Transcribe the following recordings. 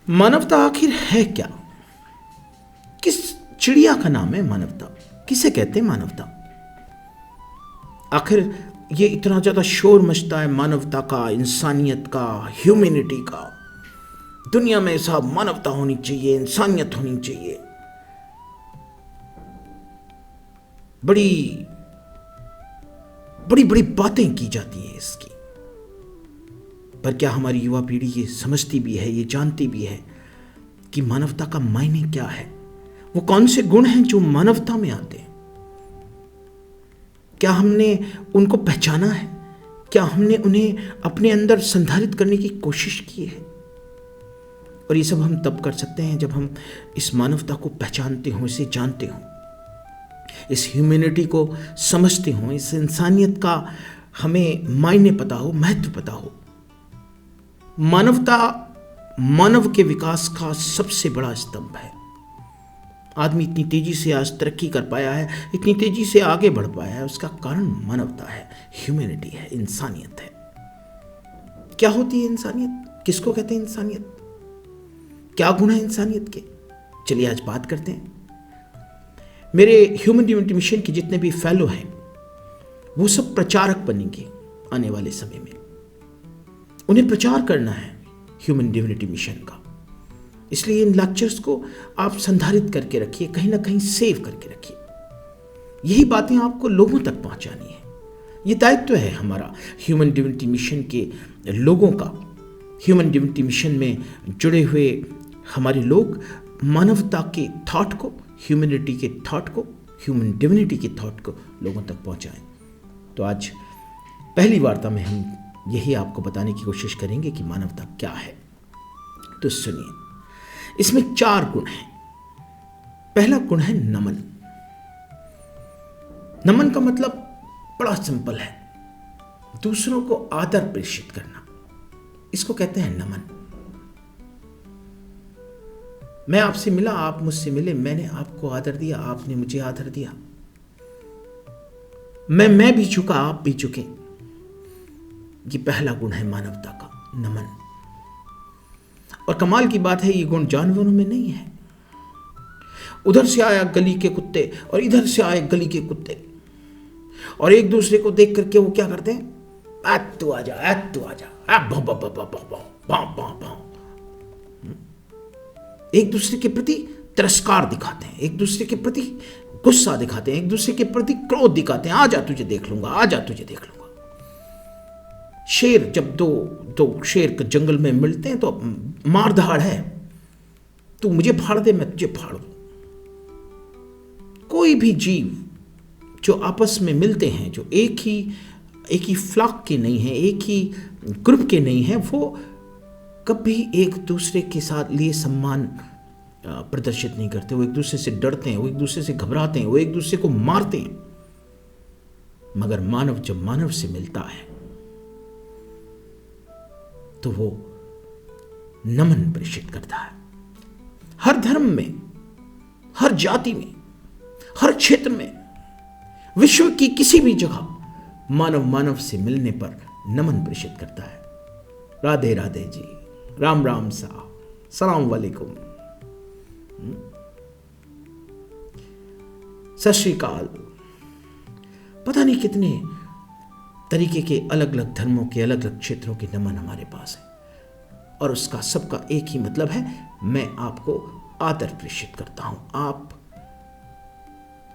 मानवता आखिर है क्या? किस चिड़िया का नाम है मानवता? किसे कहते हैं मानवता? आखिर ये इतना ज्यादा शोर मचता है मानवता का, इंसानियत का, ह्यूमैनिटी का। दुनिया में साहब मानवता होनी चाहिए, इंसानियत होनी चाहिए। बड़ी बड़ी बड़ी बातें की जाती हैं इसकी। पर क्या हमारी युवा पीढ़ी ये समझती भी है, ये जानती भी है कि मानवता का मायने क्या है? वो कौन से गुण हैं जो मानवता में आते हैं? क्या हमने उनको पहचाना है? क्या हमने उन्हें अपने अंदर संधारित करने की कोशिश की है? और ये सब हम तब कर सकते हैं जब हम इस मानवता को पहचानते हों, इसे जानते हों, इस ह्यूमैनिटी को समझते हों, इस इंसानियत का हमें मायने पता हो, महत्व पता हो। मानवता मानव के विकास का सबसे बड़ा स्तंभ है। आदमी इतनी तेजी से आज तरक्की कर पाया है, इतनी तेजी से आगे बढ़ पाया है, उसका कारण मानवता है, ह्यूमैनिटी है, इंसानियत है। क्या होती है इंसानियत? किसको कहते हैं इंसानियत? क्या गुण है इंसानियत के? चलिए आज बात करते हैं। मेरे ह्यूमन डिविनिटी मिशन के जितने भी फेलो हैं वो सब प्रचारक बनेंगे आने वाले समय में। उन्हें प्रचार करना है ह्यूमन डिविनिटी मिशन का। इसलिए इन लेक्चर्स को आप संधारित करके रखिए, कहीं ना कहीं सेव करके रखिए। यही बातें आपको लोगों तक पहुंचानी है। ये दायित्व है हमारा ह्यूमन डिविनिटी मिशन के लोगों का। ह्यूमन डिविनिटी मिशन में जुड़े हुए हमारे लोग मानवता के थॉट को, ह्यूमैनिटी के थॉट को, ह्यूमन डिविनिटी के थॉट को लोगों तक पहुंचाएं। तो आज पहली वार्ता में हम यही आपको बताने की कोशिश करेंगे कि मानवता क्या है। तो सुनिए, इसमें 4 गुण हैं। पहला गुण है नमन। नमन का मतलब बड़ा सिंपल है, दूसरों को आदर प्रेषित करना। इसको कहते हैं नमन। मैं आपसे मिला, आप मुझसे मिले, मैंने आपको आदर दिया, आपने मुझे आदर दिया। मैं भी झुका, आप भी झुके। ये पहला गुण है मानवता का, नमन। और कमाल की बात है, ये गुण जानवरों में नहीं है। उधर से आया गली के कुत्ते और इधर से आए गली के कुत्ते, और एक दूसरे को देख करके वो क्या करते हैं? तू आजा, तू आजा, एक दूसरे के प्रति तिरस्कार दिखाते हैं, एक दूसरे के प्रति गुस्सा दिखाते हैं, एक दूसरे के प्रति क्रोध दिखाते हैं। आजा तुझे देख लूंगा, आजा तुझे देख लूंगा। शेर, जब दो शेर के जंगल में मिलते हैं तो मारधाड़ है, तू मुझे फाड़ दे, मैं तुझे फाड़ू। कोई भी जीव जो आपस में मिलते हैं, जो एक ही फ्लॉक के नहीं है, एक ही ग्रुप के नहीं है, वो कभी एक दूसरे के साथ लिए सम्मान प्रदर्शित नहीं करते। वो एक दूसरे से डरते हैं, वो एक दूसरे से घबराते हैं, वो एक दूसरे को मारते हैं। मगर मानव जब मानव से मिलता है तो वो नमन प्रेषित करता है। हर धर्म में, हर जाति में, हर क्षेत्र में, विश्व की किसी भी जगह मानव मानव से मिलने पर नमन प्रेषित करता है। राधे राधे जी, राम राम साहब, सलाम वालेकुम, सत श्री अकाल। पता नहीं कितने तरीके के अलग अलग धर्मों के, अलग अलग क्षेत्रों के नमन हमारे पास है, और उसका सबका एक ही मतलब है, मैं आपको आदर प्रेषित करता हूं, आप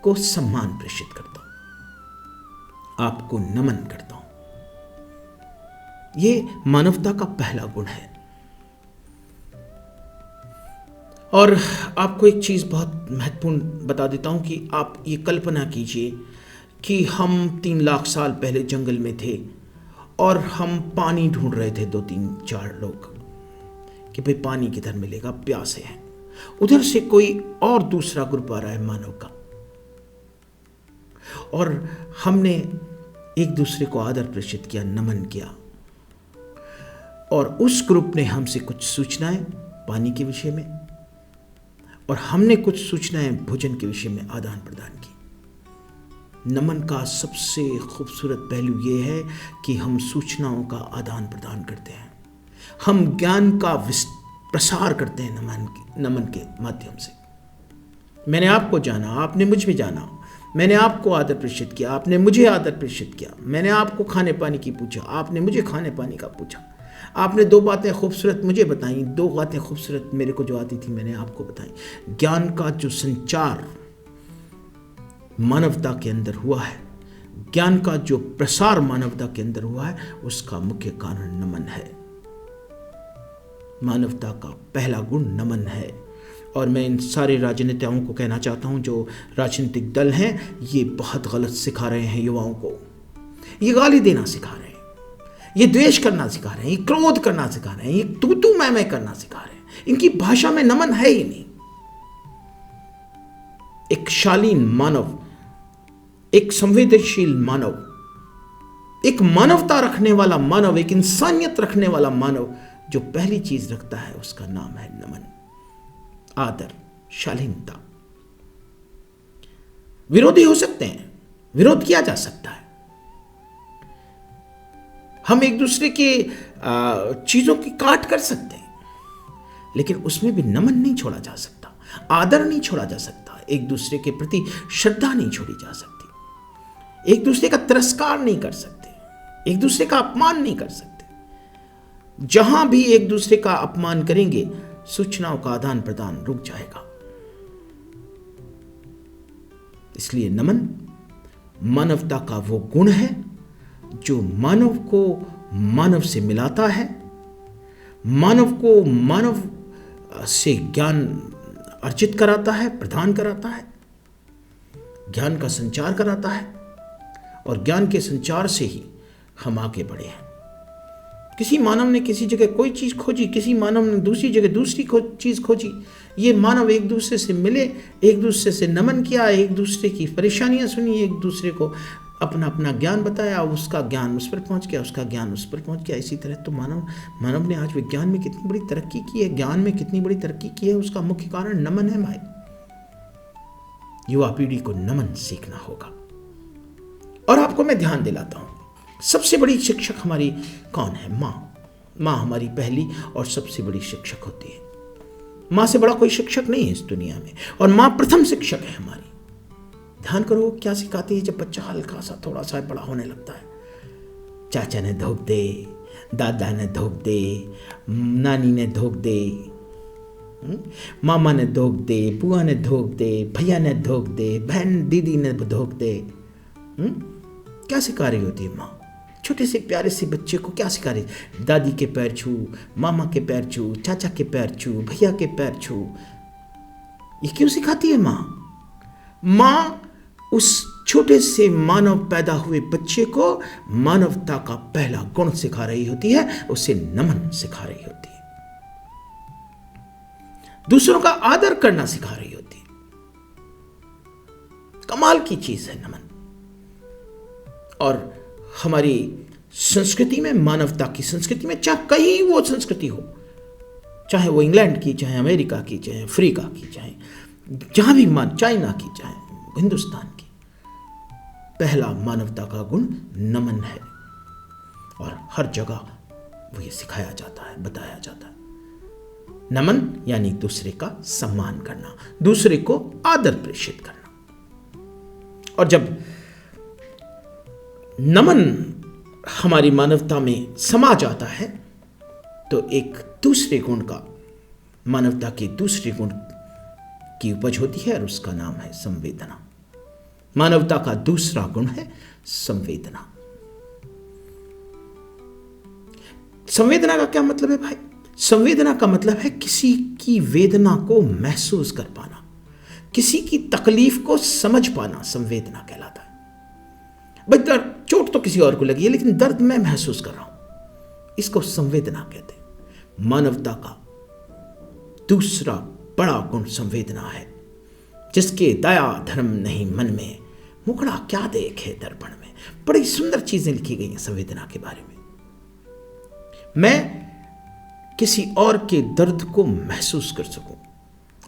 को सम्मान प्रेषित करता हूं, आपको नमन करता हूं। ये मानवता का पहला गुण है। और आपको एक चीज बहुत महत्वपूर्ण बता देता हूं कि आप ये कल्पना कीजिए कि हम 3 लाख साल पहले जंगल में थे और हम पानी ढूंढ रहे थे, 2 3 4 लोग, कि भाई पानी किधर मिलेगा, प्यासे हैं। उधर से कोई और दूसरा ग्रुप आ रहा है मानव का, और हमने एक दूसरे को आदर प्रेषित किया, नमन किया, और उस ग्रुप ने हमसे कुछ सूचनाएं पानी के विषय में, और हमने कुछ सूचनाएं भोजन के विषय में आदान प्रदान की। नमन का सबसे खूबसूरत पहलू यह है कि हम सूचनाओं का आदान प्रदान करते हैं, हम ज्ञान का प्रसार करते हैं नमन के माध्यम से। मैंने आपको जाना, आपने मुझ में जाना, मैंने आपको आदर प्रेषित किया, आपने मुझे आदर प्रेषित किया, मैंने आपको खाने पानी की पूछा, आपने मुझे खाने पानी का पूछा, आपने 2 बातें खूबसूरत मुझे बताई, 2 बातें खूबसूरत मेरे को जो आती थी मैंने आपको बताई। ज्ञान का जो संचार मानवता के अंदर हुआ है, ज्ञान का जो प्रसार मानवता के अंदर हुआ है, उसका मुख्य कारण नमन है। मानवता का पहला गुण नमन है। और मैं इन सारे राजनेताओं को कहना चाहता हूं, जो राजनीतिक दल हैं, ये बहुत गलत सिखा रहे हैं युवाओं को। ये गाली देना सिखा रहे हैं, ये द्वेष करना सिखा रहे हैं, ये क्रोध करना सिखा रहे हैं, ये तू मैं करना सिखा रहे हैं। इनकी भाषा में नमन है ही नहीं। एक शालीन मानव, एक संवेदनशील मानव, एक मानवता रखने वाला मानव, एक इंसानियत रखने वाला मानव जो पहली चीज रखता है, उसका नाम है नमन, आदर, शालीनता। विरोधी हो सकते हैं, विरोध किया जा सकता है, हम एक दूसरे के चीजों की काट कर सकते हैं, लेकिन उसमें भी नमन नहीं छोड़ा जा सकता, आदर नहीं छोड़ा जा सकता, एक दूसरे के प्रति श्रद्धा नहीं छोड़ी जा सकती, एक दूसरे का तिरस्कार नहीं कर सकते, एक दूसरे का अपमान नहीं कर सकते। जहां भी एक दूसरे का अपमान करेंगे, सूचनाओं का आदान प्रदान रुक जाएगा। इसलिए नमन मानवता का वो गुण है जो मानव को मानव से मिलाता है, मानव को मानव से ज्ञान अर्जित कराता है, प्रदान कराता है, ज्ञान का संचार कराता है, और ज्ञान के संचार से ही हम आगे बढ़े हैं। किसी मानव ने किसी जगह कोई चीज़ खोजी, किसी मानव ने दूसरी जगह दूसरी चीज़ खोजी। ये मानव एक दूसरे से मिले, एक दूसरे से नमन किया, एक दूसरे की परेशानियां सुनी, एक दूसरे को अपना अपना ज्ञान बताया, उसका ज्ञान उस पर पहुंच गया, उसका ज्ञान उस पर पहुंच गया। इसी तरह तो मानव ने आज विज्ञान में कितनी बड़ी तरक्की की है, ज्ञान में कितनी बड़ी तरक्की की है, उसका मुख्य कारण नमन है भाई। युवा पीढ़ी को नमन सीखना होगा। और आपको मैं ध्यान दिलाता हूं, सबसे बड़ी शिक्षक हमारी कौन है? माँ हमारी पहली और सबसे बड़ी शिक्षक होती है। माँ से बड़ा कोई शिक्षक नहीं है इस दुनिया में, और माँ प्रथम शिक्षक है हमारी। ध्यान करो क्या सिखाती है जब बच्चा हल्का सा थोड़ा सा बड़ा होने लगता है। चाचा ने धोख दे, दादा ने धोख दे, नानी ने धोख दे, मामा ने धोख दे, बुआ ने धोख दे, भैया ने धोख दे, बहन दीदी ने धोख दे। क्या सिखा रही होती है माँ? छोटे से प्यारे से बच्चे को क्या सिखा रही? दादी के पैर छू, मामा के पैर छू, चाचा के पैर छू, भैया के पैर छू। ये क्यों सिखाती है माँ? माँ उस छोटे से मानव पैदा हुए बच्चे को मानवता का पहला गुण सिखा रही होती है, उसे नमन सिखा रही होती है, दूसरों का आदर करना सिखा रही होती है। कमाल की चीज है नमन। और हमारी संस्कृति में, मानवता की संस्कृति में, चाहे कहीं वो संस्कृति हो, चाहे वो इंग्लैंड की, चाहे अमेरिका की, चाहे अफ्रीका की, चाहे जहां भी चाइना की, चाहे हिंदुस्तान की, पहला मानवता का गुण नमन है। और हर जगह वो ये सिखाया जाता है, बताया जाता है। नमन यानी दूसरे का सम्मान करना, दूसरे को आदर प्रेषित करना। और जब नमन हमारी मानवता में समा जाता है तो एक दूसरे गुण का, मानवता के दूसरे गुण की उपज होती है, और उसका नाम है संवेदना। मानवता का दूसरा गुण है संवेदना। संवेदना का क्या मतलब है भाई? संवेदना का मतलब है किसी की वेदना को महसूस कर पाना, किसी की तकलीफ को समझ पाना संवेदना कहलाता है। भाई चोट तो किसी और को लगी है, लेकिन दर्द मैं महसूस कर रहा हूं, इसको संवेदना कहते हैं। मानवता का दूसरा बड़ा गुण संवेदना है। जिसके दया धर्म नहीं मन में, मुखड़ा क्या देखे दर्पण में। बड़ी सुंदर चीजें लिखी गई हैं संवेदना के बारे में। मैं किसी और के दर्द को महसूस कर सकूं।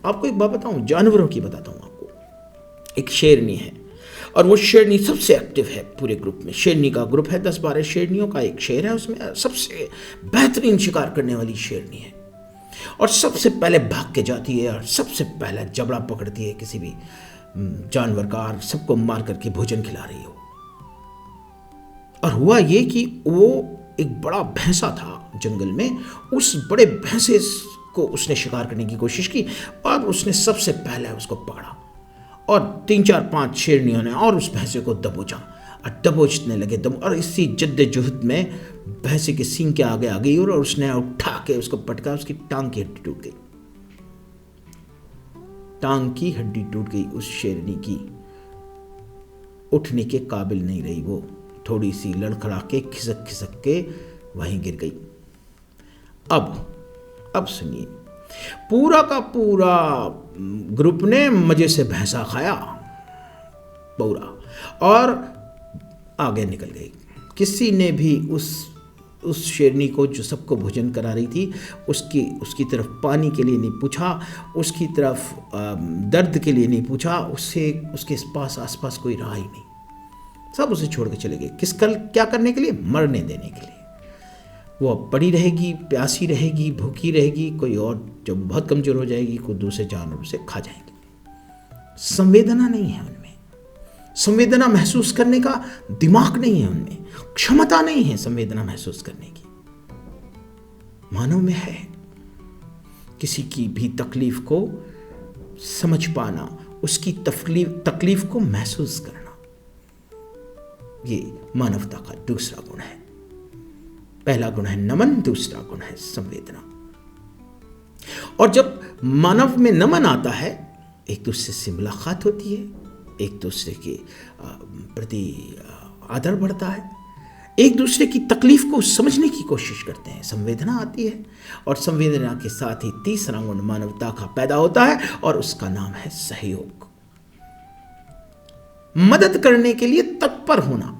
आपको एक बात बताऊं, जानवरों की बताता हूं आपको। एक शेरनी है, और वो शेरनी सबसे एक्टिव है पूरे ग्रुप में। शेरनी का ग्रुप है, 10-12 शेरनियों का एक शेर है, उसमें सबसे बेहतरीन शिकार करने वाली शेरनी है। और सबसे पहले भाग के जाती है और सबसे पहले जबड़ा पकड़ती है किसी भी जानवर का और सबको मार करके भोजन खिला रही हो। और हुआ ये कि वो एक बड़ा भैंसा था जंगल में, उस बड़े भैंसे को उसने शिकार करने की कोशिश की और उसने सबसे पहले उसको पकड़ा और 3-4-5 शेरनियों ने और उस भैंसे को दबोचा और दबोचने लगे और इसी जद्दोजहद में भैंसे के सींग के आगे आ गई और उसने उठा के उसको पटका, उसकी टांग की हड्डी टूट गई। टांग की हड्डी टूट गई उस शेरनी की, उठने के काबिल नहीं रही वो, थोड़ी सी लड़खड़ा के खिसक खिसक के वहीं गिर गई। अब सुनिए, पूरा का पूरा ग्रुप ने मजे से भैंसा खाया पूरा और आगे निकल गई। किसी ने भी उस शेरनी को जो सबको भोजन करा रही थी उसकी तरफ पानी के लिए नहीं पूछा, उसकी तरफ दर्द के लिए नहीं पूछा, उसके पास आसपास कोई रहा ही नहीं। सब उसे छोड़ के चले गए। क्या करने के लिए? मरने देने के लिए। वो अब पड़ी रहेगी, प्यासी रहेगी, भूखी रहेगी, कोई और जब बहुत कमज़ोर हो जाएगी कोई दूसरे जानवर से खा जाएंगे। संवेदना नहीं है उनमें, संवेदना महसूस करने का दिमाग नहीं है उनमें, क्षमता नहीं है संवेदना महसूस करने की। मानव में है किसी की भी तकलीफ को समझ पाना, उसकी तकलीफ को महसूस करना, ये मानवता का दूसरा गुण है। पहला गुण है नमन, दूसरा गुण है संवेदना। और जब मानव में नमन आता है, एक दूसरे से मुलाकात होती है, एक दूसरे के प्रति आदर बढ़ता है, एक दूसरे की तकलीफ को समझने की कोशिश करते हैं, संवेदना आती है। और संवेदना के साथ ही तीसरा गुण मानवता का पैदा होता है और उसका नाम है सहयोग। मदद करने के लिए तत्पर होना,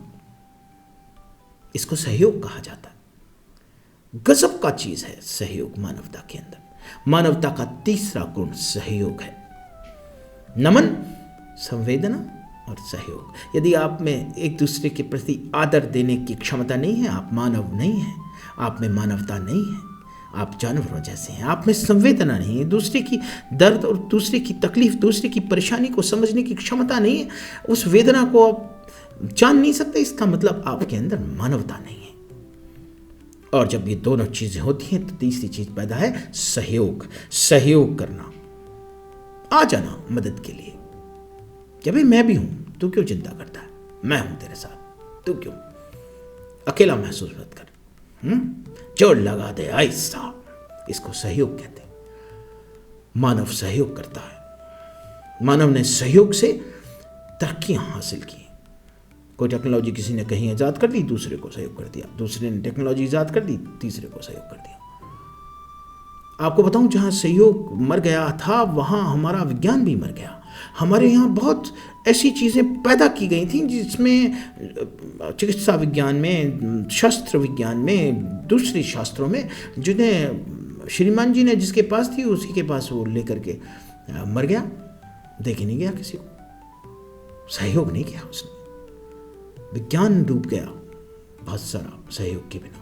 इसको सहयोग कहा जाता है। गजब का चीज है सहयोग मानवता के अंदर। मानवता का तीसरा गुण सहयोग है। नमन, संवेदना और सहयोग। यदि आप में एक दूसरे के प्रति आदर देने की क्षमता नहीं है, आप मानव नहीं हैं, आप में मानवता नहीं है, आप जानवरों जैसे हैं। आप में संवेदना नहीं है, दूसरे की दर्द और दूसरे की तकलीफ, दूसरे की परेशानी को समझने की क्षमता नहीं है, उस वेदना को आप जान नहीं सकते, इसका मतलब आपके अंदर मानवता नहीं है। और जब ये दोनों चीजें होती हैं तो तीसरी चीज पैदा है सहयोग। सहयोग करना, आ जाना मदद के लिए कि भाई मैं भी हूं, तू क्यों चिंता करता है, मैं हूं तेरे साथ, तू क्यों अकेला महसूस मत कर, जोड़ लगा दे ऐसा। इसको सहयोग कहते हैं। मानव सहयोग करता है। मानव ने सहयोग से तरक्कियां हासिल की। कोई टेक्नोलॉजी किसी ने कहीं ईजाद कर दी, दूसरे को सहयोग कर दिया, दूसरे ने टेक्नोलॉजी ईजाद कर दी, तीसरे को सहयोग कर दिया। आपको बताऊं, जहां सहयोग मर गया था वहां हमारा विज्ञान भी मर गया। हमारे यहाँ बहुत ऐसी चीज़ें पैदा की गई थी जिसमें चिकित्सा विज्ञान में, शस्त्र विज्ञान में, दूसरे शास्त्रों में, जिन्हें श्रीमान जी ने जिसके पास थी उसी के पास वो लेकर के मर गया। देख ही नहीं गया किसी को, सहयोग नहीं किया उसने। विज्ञान डूब गया बहुत सारा सहयोग के बिना।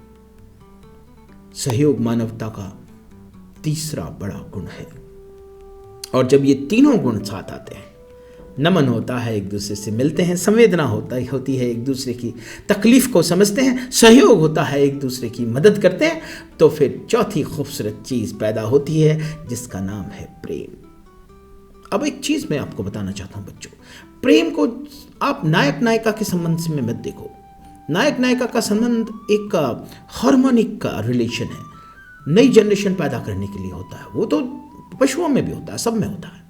सहयोग मानवता का तीसरा बड़ा गुण है। और जब ये तीनों गुण साथ आते हैं, नमन होता है, एक दूसरे से मिलते हैं, संवेदना होती है, एक दूसरे की तकलीफ को समझते हैं, सहयोग होता है, एक दूसरे की मदद करते हैं, तो फिर चौथी खूबसूरत चीज पैदा होती है जिसका नाम है प्रेम। अब एक चीज मैं आपको बताना चाहता हूं बच्चों, प्रेम को आप नायक नायिका के संबंध से मत देखो। नायक नायिका का संबंध एक हार्मोनिक का रिलेशन है, नई जनरेशन पैदा करने के लिए होता है। वो तो पशुओं में भी होता है, सब में होता है।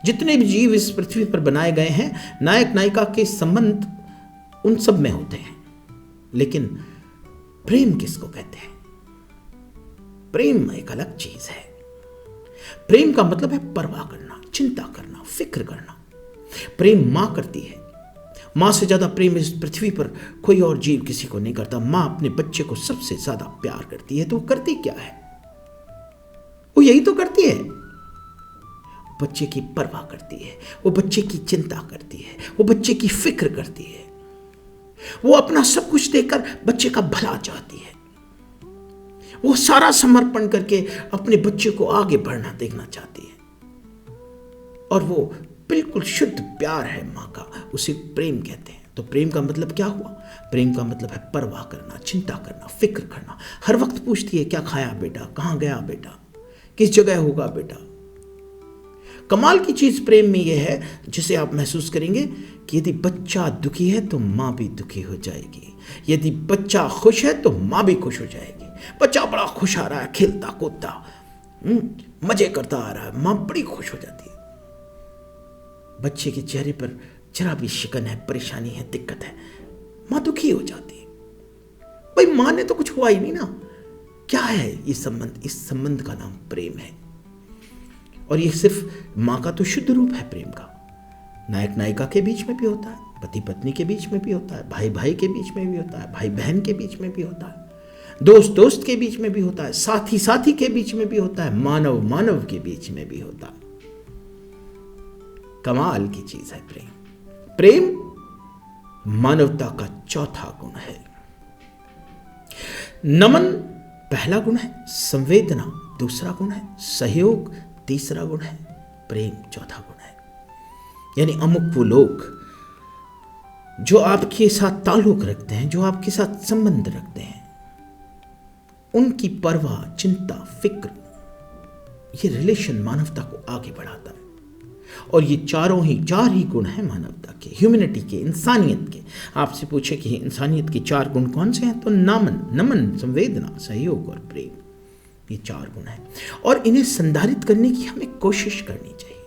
जितने भी जीव इस पृथ्वी पर बनाए गए हैं, नायक नायिका के संबंध उन सब में होते हैं। लेकिन प्रेम किसको कहते हैं? प्रेम एक अलग चीज है। प्रेम का मतलब है परवाह करना, चिंता करना, फिक्र करना। प्रेम मां करती है। मां से ज्यादा प्रेम इस पृथ्वी पर कोई और जीव किसी को नहीं करता। मां अपने बच्चे को सबसे ज्यादा प्यार करती है। तो वो करती क्या है? वो यही तो करती है, बच्चे की परवाह करती है, वो बच्चे की चिंता करती है, वो बच्चे की फिक्र करती है, वो अपना सब कुछ देकर बच्चे का भला चाहती है। वो सारा समर्पण करके अपने बच्चे को आगे बढ़ना देखना चाहती है। और वो बिल्कुल शुद्ध प्यार है माँ का, उसे प्रेम कहते हैं। तो प्रेम का मतलब क्या हुआ? प्रेम का मतलब है परवाह करना, चिंता करना, फिक्र करना। हर वक्त पूछती है क्या खाया बेटा, कहाँ गया बेटा, किस जगह होगा बेटा। कमाल की चीज प्रेम में यह है, जिसे आप महसूस करेंगे कि यदि बच्चा दुखी है तो माँ भी दुखी हो जाएगी, यदि बच्चा खुश है तो माँ भी खुश हो जाएगी। बच्चा बड़ा खुश आ रहा है, खेलता कूदता मजे करता आ रहा है, माँ बड़ी खुश हो जाती है। बच्चे के चेहरे पर जरा भी शिकन है, परेशानी है, दिक्कत है, माँ दुखी हो जाती है। भाई माँ ने तो कुछ हुआ ही नहीं ना। क्या है ये संबंध? इस संबंध का नाम प्रेम है। और ये सिर्फ माँ का तो शुद्ध रूप है प्रेम का। नायक नायिका के बीच में भी होता है, पति पत्नी के बीच में भी होता है, भाई भाई के बीच में भी होता है, भाई बहन के बीच में भी होता है, दोस्त दोस्त के बीच में भी होता है, साथी साथी के बीच में भी होता है, मानव मानव के बीच में भी होता है। कमाल की चीज है प्रेम। प्रेम मानवता का चौथा गुण है। नमन पहला गुण है, संवेदना दूसरा गुण है, सहयोग तीसरा गुण है, प्रेम चौथा गुण है। यानी अमुक वो लोग जो आपके साथ ताल्लुक रखते हैं, जो आपके साथ संबंध रखते हैं, उनकी परवाह, चिंता, फिक्र, ये रिलेशन मानवता को आगे बढ़ाता है। और ये चार ही गुण हैं मानवता के, ह्यूमैनिटी के, इंसानियत के। आपसे पूछे कि इंसानियत के 4 गुण कौन से हैं, तो नमन, संवेदना, सहयोग और प्रेम, ये 4 गुण हैं। और इन्हें संधारित करने की हमें कोशिश करनी चाहिए।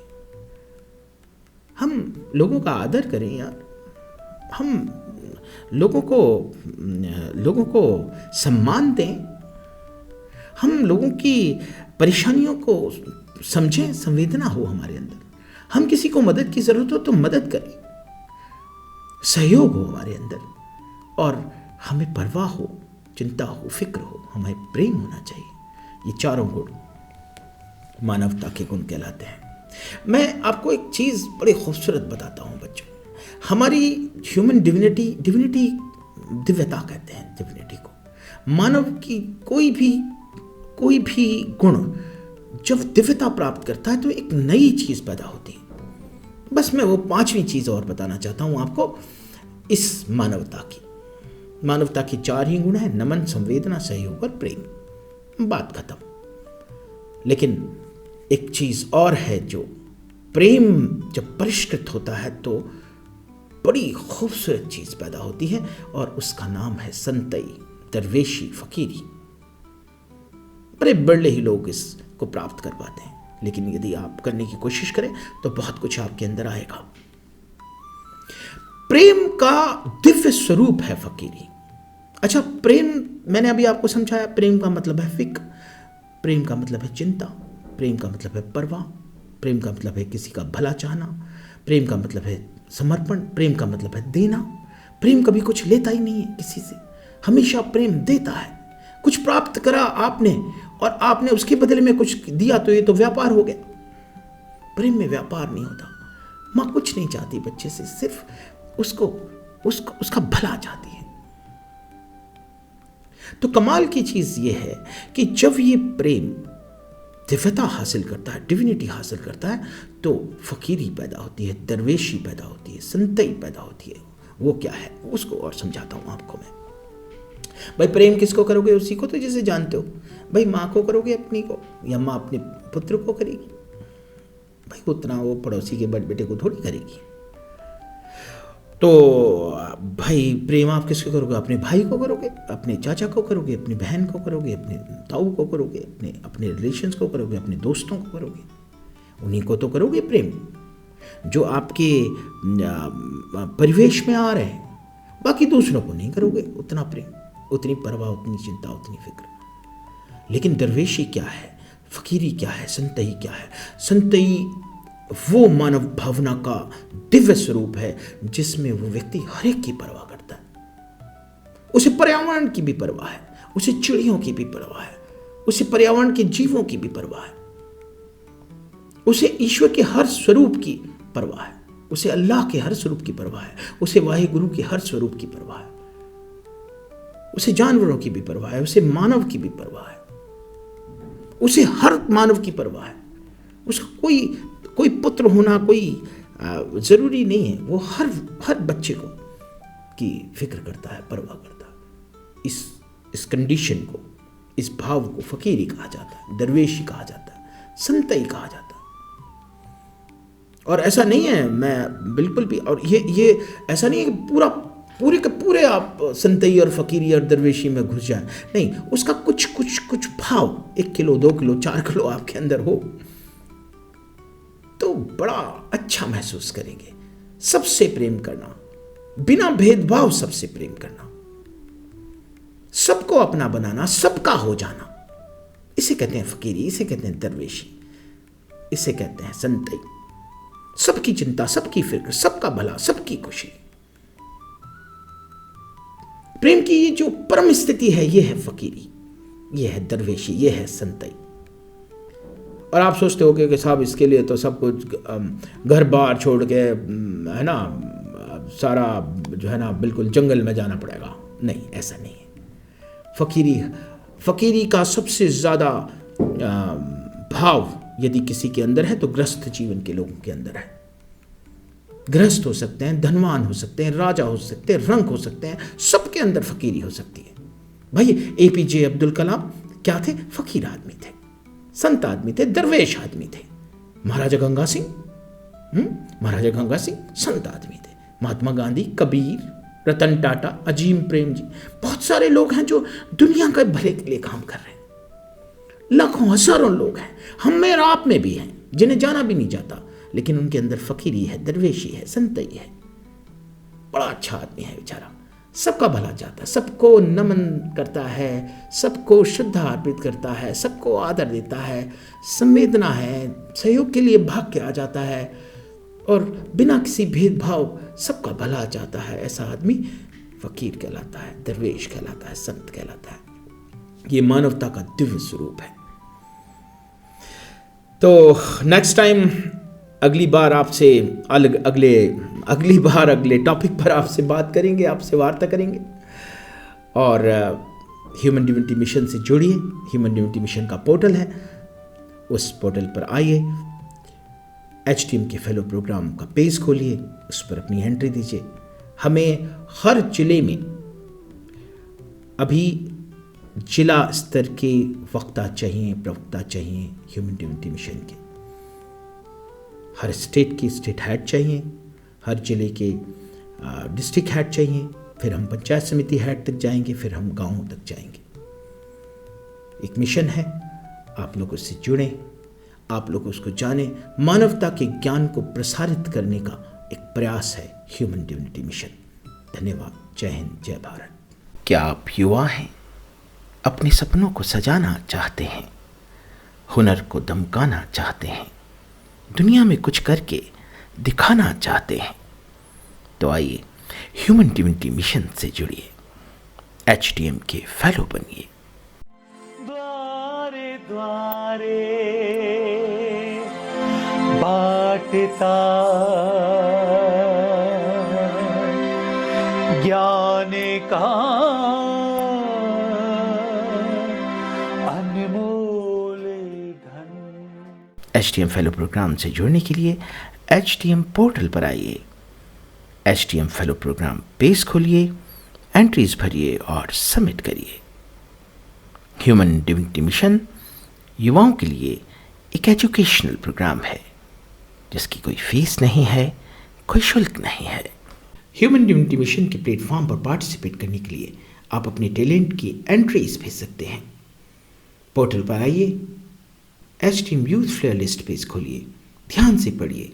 हम लोगों का आदर करें यार, हम लोगों को सम्मान दें, हम लोगों की परेशानियों को समझें, संवेदना हो हमारे अंदर। हम किसी को मदद की जरूरत हो तो मदद करें, सहयोग हो हमारे अंदर, और हमें परवाह हो, चिंता हो, फिक्र हो, हमें प्रेम होना चाहिए। ये चारों गुण मानवता के गुण कहलाते हैं। मैं आपको एक चीज बड़ी खूबसूरत बताता हूं बच्चों। हमारी ह्यूमन डिविनिटी दिव्यता कहते हैं डिविनिटी को। मानव की कोई भी गुण जब दिव्यता प्राप्त करता है तो एक नई चीज पैदा होती है। बस मैं वो 5वीं चीज और बताना चाहता हूं आपको इस मानवता की 4 ही गुण है, नमन, संवेदना, सहयोग और प्रेम। बात खत्म। लेकिन एक चीज और है, जो प्रेम जब परिष्कृत होता है तो बड़ी खूबसूरत चीज पैदा होती है, और उसका नाम है संतई, दरवेशी, फकीरी। बड़े बड़े ही लोग इसको प्राप्त कर पाते हैं, लेकिन यदि आप करने की कोशिश करें तो बहुत कुछ आपके अंदर आएगा। प्रेम का दिव्य स्वरूप है फकीरी। अच्छा, प्रेम मैंने अभी आपको समझाया, प्रेम का मतलब है फिक्र, प्रेम का मतलब है चिंता, प्रेम का मतलब है परवाह, प्रेम का मतलब है किसी का भला चाहना, प्रेम का मतलब है समर्पण, प्रेम का मतलब है देना। प्रेम कभी कुछ लेता ही नहीं है किसी से, हमेशा प्रेम देता है। कुछ प्राप्त करा आपने और आपने उसके बदले में कुछ दिया तो ये तो व्यापार हो गया। प्रेम में व्यापार नहीं होता। माँ कुछ नहीं चाहती बच्चे से, सिर्फ उसका भला चाहती है। तो कमाल की चीज ये है कि जब ये प्रेम दिव्यता हासिल करता है, डिविनिटी हासिल करता है, तो फकीरी पैदा होती है, दरवेशी पैदा होती है, संतई पैदा होती है। वो क्या है उसको और समझाता हूं आपको मैं। भाई प्रेम किसको करोगे? उसी को तो जिसे जानते हो। भाई माँ को करोगे अपनी को, या माँ अपने पुत्र को करेगी? भाई उतना वो पड़ोसी के बड़े बेटे को थोड़ी करेगी। तो भाई प्रेम आप किसको करोगे? अपने भाई को करोगे, अपने चाचा को करोगे, अपनी बहन को करोगे, अपने ताऊ को करोगे, अपने रिलेशंस को करोगे, अपने दोस्तों को करोगे। उन्हीं को तो करोगे प्रेम जो आपके परिवेश में आ रहे हैं। बाकी दूसरों को नहीं करोगे उतना प्रेम, उतनी परवाह, उतनी चिंता, उतनी फिक्र। लेकिन दरवेशी क्या है, फकीरी क्या है, संतई क्या है? संतई वो मानव भावना का दिव्य स्वरूप है जिसमें वो व्यक्ति हर एक की परवाह करता है। उसे पर्यावरण की भी परवाह है, उसे चिड़ियों की भी परवाह है, उसे पर्यावरण के जीवों की भी परवाह है, उसे ईश्वर के हर स्वरूप की परवाह है, उसे अल्लाह के हर स्वरूप की परवाह है, उसे वाहिगुरु के हर स्वरूप की परवाह है, उसे जानवरों की भी परवाह है, उसे मानव की भी परवाह है। उसे हर मानव की परवाह है। उसका कोई पुत्र होना कोई ज़रूरी नहीं है। वो हर बच्चे को की फिक्र करता है, परवाह करता है। इस कंडीशन को, इस भाव को फ़कीरी कहा जाता है, दरवेशी कहा जाता है, संतई कहा जाता है। और ऐसा नहीं है, मैं बिल्कुल भी, और ये ऐसा नहीं है कि पूरे के पूरे आप संतई और फ़कीरी और दरवेशी में घुस जाए। नहीं, उसका कुछ भाव 1 किलो 2 किलो 4 किलो आपके अंदर हो तो बड़ा अच्छा महसूस करेंगे। सबसे प्रेम करना, बिना भेदभाव सबसे प्रेम करना, सबको अपना बनाना, सबका हो जाना, इसे कहते हैं फ़कीरी, इसे कहते हैं दरवेशी, इसे कहते हैं संतई। सबकी चिंता, सबकी फिक्र, सबका भला, सबकी खुशी। प्रेम की ये जो परम स्थिति है, ये है फ़कीरी, ये है दरवेशी, ये है संतई। और आप सोचते हो कि साहब इसके लिए तो सब कुछ घर बार छोड़ के, है ना, सारा जो है ना बिल्कुल जंगल में जाना पड़ेगा। नहीं, ऐसा नहीं है। फ़कीरी का सबसे ज़्यादा भाव यदि किसी के अंदर है तो गृहस्थ जीवन के लोगों के अंदर है। गृहस्थ हो सकते हैं, धनवान हो सकते हैं, राजा हो सकते हैं, रंक हो सकते हैं, सबके अंदर फ़कीरी हो सकती है। भाई APJ अब्दुल कलाम क्या थे? फ़कीर आदमी थे, संत आदमी थे, दरवेश आदमी थे। महाराजा गंगा सिंह संत आदमी थे। महात्मा गांधी, कबीर, रतन टाटा, अजीम प्रेम जी, बहुत सारे लोग हैं जो दुनिया के भले के लिए काम कर रहे हैं। लाखों हजारों लोग हैं, हम में और आप में भी हैं, जिन्हें जाना भी नहीं जाता, लेकिन उनके अंदर फ़कीरी है, दरवेशी है, संतई है। बड़ा अच्छा आदमी है बेचारा, सबका भला चाहता है, सबको नमन करता है, सबको श्रद्धा अर्पित करता है, सबको आदर देता है, संवेदना है, सहयोग के लिए भाग के आ जाता है और बिना किसी भेदभाव सबका भला चाहता है। ऐसा आदमी फ़कीर कहलाता है, दरवेश कहलाता है, संत कहलाता है। ये मानवता का दिव्य स्वरूप है। तो नेक्स्ट टाइम, अगली बार आपसे अगले टॉपिक पर आपसे बात करेंगे, आपसे वार्ता करेंगे। और ह्यूमन डिविनिटी मिशन से जुड़िए। ह्यूमन डिविनिटी मिशन का पोर्टल है, उस पोर्टल पर आइए, HTM के फेलो प्रोग्राम का पेज खोलिए, उस पर अपनी एंट्री दीजिए। हमें हर जिले में अभी जिला स्तर के वक्ता चाहिए, प्रवक्ता चाहिए ह्यूमन डिविनिटी मिशन के। हर स्टेट की स्टेट हेड चाहिए, हर जिले के डिस्ट्रिक्ट हेड चाहिए, फिर हम पंचायत समिति हेड तक जाएंगे, फिर हम गांवों तक जाएंगे। एक मिशन है, आप लोग उससे जुड़ें, आप लोग उसको जानें। मानवता के ज्ञान को प्रसारित करने का एक प्रयास है ह्यूमन डिविनिटी मिशन। धन्यवाद। जय हिंद, जय भारत। क्या आप युवा हैं? अपने सपनों को सजाना चाहते हैं, हुनर को दमकाना चाहते हैं, दुनिया में कुछ करके दिखाना चाहते हैं, तो आइए ह्यूमन डिविनिटी मिशन से जुड़िए, HTM के फेलो बनिए। द्वारे द्वारे बाटता ज्ञान का अनमोल धन। HTM फेलो प्रोग्राम से जुड़ने के लिए HTM पोर्टल पर आइए, HTM फेलो प्रोग्राम पेज खोलिए, एंट्रीज भरिए और सबमिट करिए। ह्यूमन डिविनिटी मिशन युवाओं के लिए एक एजुकेशनल प्रोग्राम है जिसकी कोई फीस नहीं है, कोई शुल्क नहीं है। ह्यूमन डिविनिटी मिशन के प्लेटफॉर्म पर पार्टिसिपेट करने के लिए आप अपने टैलेंट की एंट्रीज भेज सकते हैं। पोर्टल पर आइए, HTM youth flair list page खोलिए, ध्यान से पढ़िए,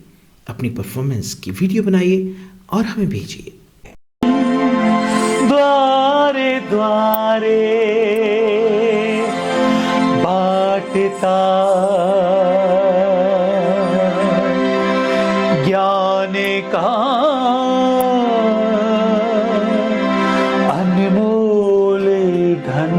अपनी परफॉर्मेंस की वीडियो बनाइए और हमें भेजिए। द्वारे द्वारे बाटता ज्ञान का अनमोल धन।